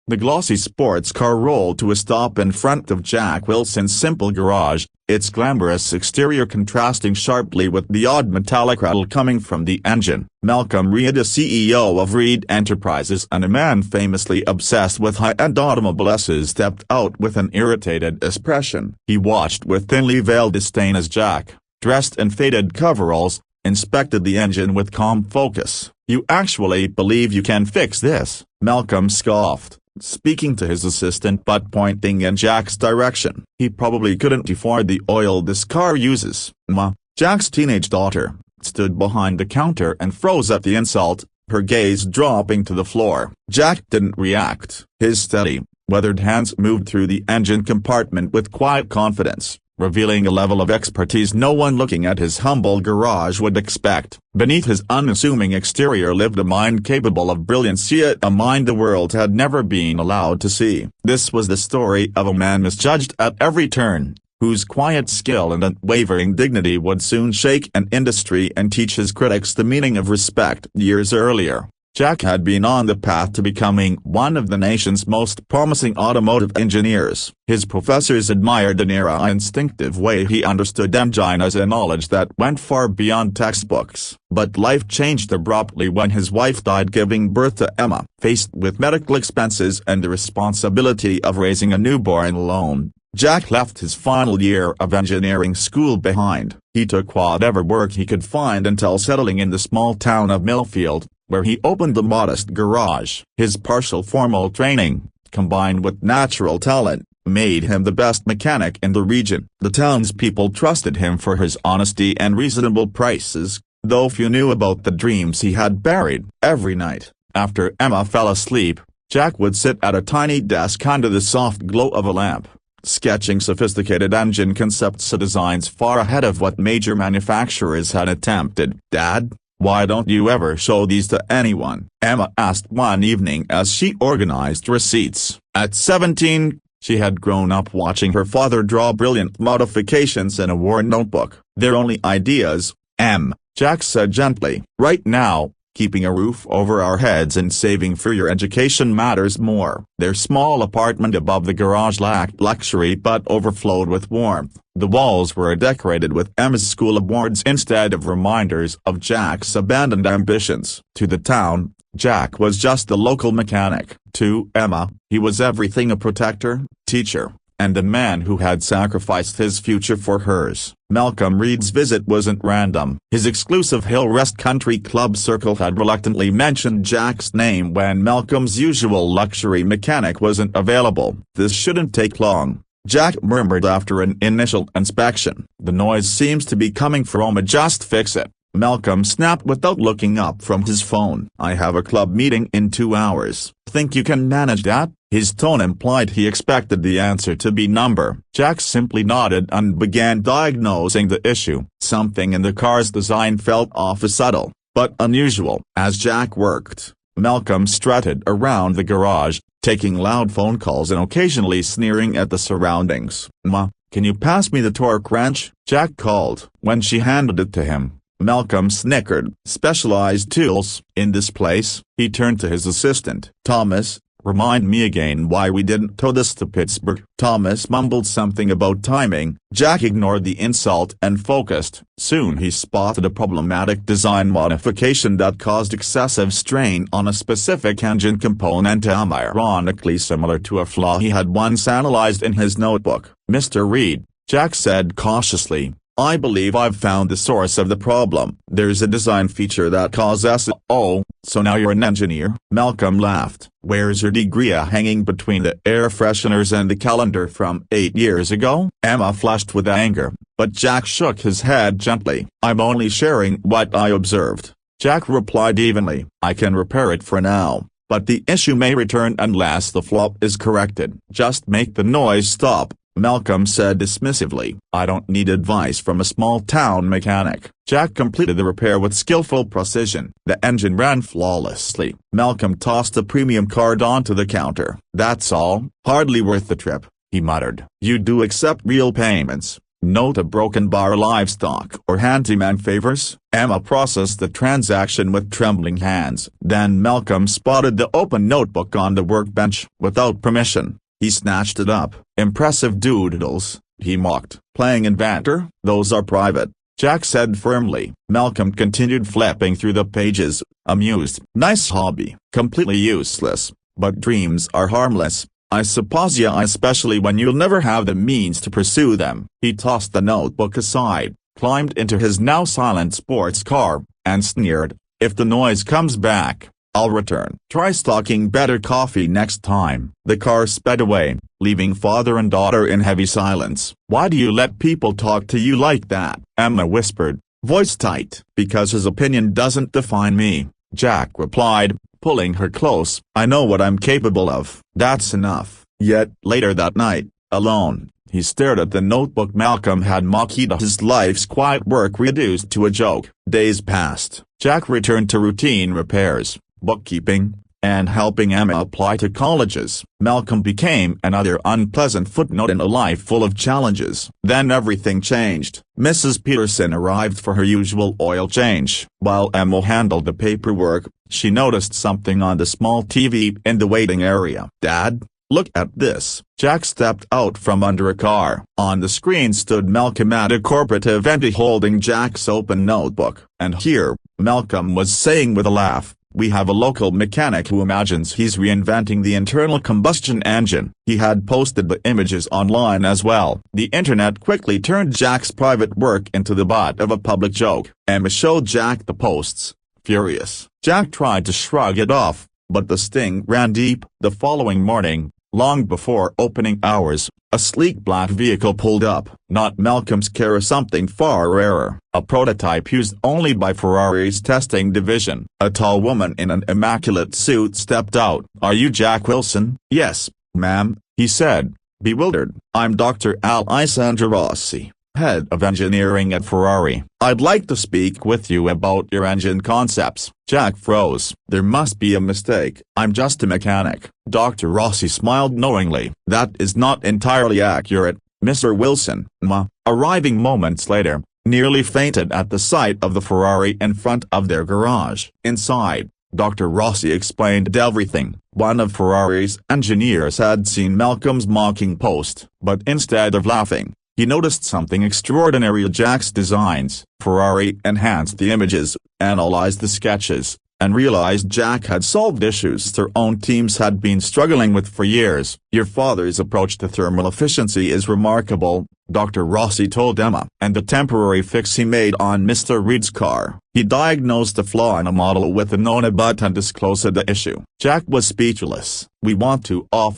The glossy sports car rolled to a stop in front of Jack Wilson's simple garage, its glamorous exterior contrasting sharply with the odd metallic rattle coming from the engine. Malcolm Reed, a CEO of Reed Enterprises and a man famously obsessed with high-end automobiles, stepped out with an irritated expression. He watched with thinly veiled disdain as Jack, dressed in faded coveralls, inspected the engine with calm focus. "You actually believe you can fix this?" Malcolm scoffed, speaking to his assistant but pointing in Jack's direction. "He probably couldn't afford the oil this car uses." Ma, Jack's teenage daughter, stood behind the counter and froze at the insult, her gaze dropping to the floor. Jack didn't react. His steady, weathered hands moved through the engine compartment with quiet confidence, revealing a level of expertise no one looking at his humble garage would expect. Beneath his unassuming exterior lived a mind capable of brilliance, yet a mind the world had never been allowed to see. This was the story of a man misjudged at every turn, whose quiet skill and unwavering dignity would soon shake an industry and teach his critics the meaning of respect. Years earlier, Jack had been on the path to becoming one of the nation's most promising automotive engineers. His professors admired the near instinctive way he understood engines and knowledge that went far beyond textbooks. But life changed abruptly when his wife died, giving birth to Emma. Faced with medical expenses and the responsibility of raising a newborn alone, Jack left his final year of engineering school behind. He took whatever work he could find until settling in the small town of Millfield, where he opened a modest garage. His partial formal training, combined with natural talent, made him the best mechanic in the region. The townspeople trusted him for his honesty and reasonable prices, though few knew about the dreams he had buried. Every night, after Emma fell asleep, Jack would sit at a tiny desk under the soft glow of a lamp, sketching sophisticated engine concepts and designs far ahead of what major manufacturers had attempted. "Dad, why don't you ever show these to anyone?" Emma asked one evening as she organized receipts. At 17, she had grown up watching her father draw brilliant modifications in a worn notebook. "They're only ideas, Em," Jack said gently. "Right now, keeping a roof over our heads and saving for your education matters more." Their small apartment above the garage lacked luxury but overflowed with warmth. The walls were decorated with Emma's school awards instead of reminders of Jack's abandoned ambitions. To the town, Jack was just a local mechanic. To Emma, he was everything: a protector, teacher, and a man who had sacrificed his future for hers. Malcolm Reed's visit wasn't random. His exclusive Hill Rest Country Club circle had reluctantly mentioned Jack's name when Malcolm's usual luxury mechanic wasn't available. "This shouldn't take long," Jack murmured after an initial inspection. "The noise seems to be coming from a just fix it," Malcolm snapped without looking up from his phone. "I have a club meeting in 2 hours. Think you can manage that?" His tone implied he expected the answer to be number. Jack simply nodded and began diagnosing the issue. Something in the car's design felt off, subtle, but unusual. As Jack worked, Malcolm strutted around the garage, taking loud phone calls and occasionally sneering at the surroundings. "Ma, can you pass me the torque wrench?" Jack called. When she handed it to him, Malcolm snickered. "Specialized tools in this place?" He turned to his assistant. "Thomas, remind me again why we didn't tow this to Pittsburgh." Thomas mumbled something about timing. Jack ignored the insult and focused. Soon he spotted a problematic design modification that caused excessive strain on a specific engine component, ironically similar to a flaw he had once analyzed in his notebook. "Mr. Reed," Jack said cautiously, "I believe I've found the source of the problem. There's a design feature that causes." "Oh, so now you're an engineer?" Malcolm laughed. "Where's your degree hanging between the air fresheners and the calendar from 8 years ago?" Emma flushed with anger, but Jack shook his head gently. "I'm only sharing what I observed," Jack replied evenly. "I can repair it for now, but the issue may return unless the flaw is corrected." "Just make the noise stop," Malcolm said dismissively. "I don't need advice from a small-town mechanic." Jack completed the repair with skillful precision. The engine ran flawlessly. Malcolm tossed a premium card onto the counter. "That's all? Hardly worth the trip," he muttered. "You do accept real payments?" note a broken bar livestock or handyman favors. Emma processed the transaction with trembling hands. Then Malcolm spotted the open notebook on the workbench. Without permission, he snatched it up. "Impressive doodles," he mocked. "Playing inventor? Those are private," Jack said firmly. Malcolm continued flipping through the pages, amused. "Nice hobby. Completely useless, but dreams are harmless. I suppose, yeah, especially when you'll never have the means to pursue them." He tossed the notebook aside, climbed into his now silent sports car, and sneered, "If the noise comes back, I'll return. Try stocking better coffee next time." The car sped away, leaving father and daughter in heavy silence. "Why do you let people talk to you like that?" Emma whispered, voice tight. "Because his opinion doesn't define me," Jack replied, pulling her close. "I know what I'm capable of. That's enough." Yet, later that night, alone, he stared at the notebook Malcolm had mocked. His life's quiet work reduced to a joke. Days passed. Jack returned to routine repairs, bookkeeping, and helping Emma apply to colleges. Malcolm became another unpleasant footnote in a life full of challenges. Then everything changed. Mrs. Peterson arrived for her usual oil change. While Emma handled the paperwork, she noticed something on the small TV in the waiting area. "Dad, look at this." Jack stepped out from under a car. On the screen stood Malcolm at a corporate event holding Jack's open notebook. "And here," Malcolm was saying with a laugh, "we have a local mechanic who imagines he's reinventing the internal combustion engine." He had posted the images online as well. The internet quickly turned Jack's private work into the butt of a public joke. Emma showed Jack the posts, furious. Jack tried to shrug it off, but the sting ran deep. The following morning, long before opening hours, a sleek black vehicle pulled up. Not Malcolm's car, something far rarer, a prototype used only by Ferrari's testing division. A tall woman in an immaculate suit stepped out. "Are you Jack Wilson?" "Yes, ma'am," he said, bewildered. "I'm Dr. Alessandro Rossi, head of engineering at Ferrari. I'd like to speak with you about your engine concepts." Jack froze. There must be a mistake. "I'm just a mechanic." Dr. Rossi smiled knowingly. "That is not entirely accurate, Mr. Wilson." Ma, arriving moments later, nearly fainted at the sight of the Ferrari in front of their garage. Inside, Dr. Rossi explained everything. One of Ferrari's engineers had seen Malcolm's mocking post, but instead of laughing, he noticed something extraordinary in Jack's designs. Ferrari enhanced the images, analyzed the sketches, and realized Jack had solved issues their own teams had been struggling with for years. "Your father's approach to thermal efficiency is remarkable," Dr. Rossi told Emma. "And the temporary fix he made on Mr. Reed's car. He diagnosed a flaw in a model with a known but undisclosed issue." Jack was speechless. "We want to offer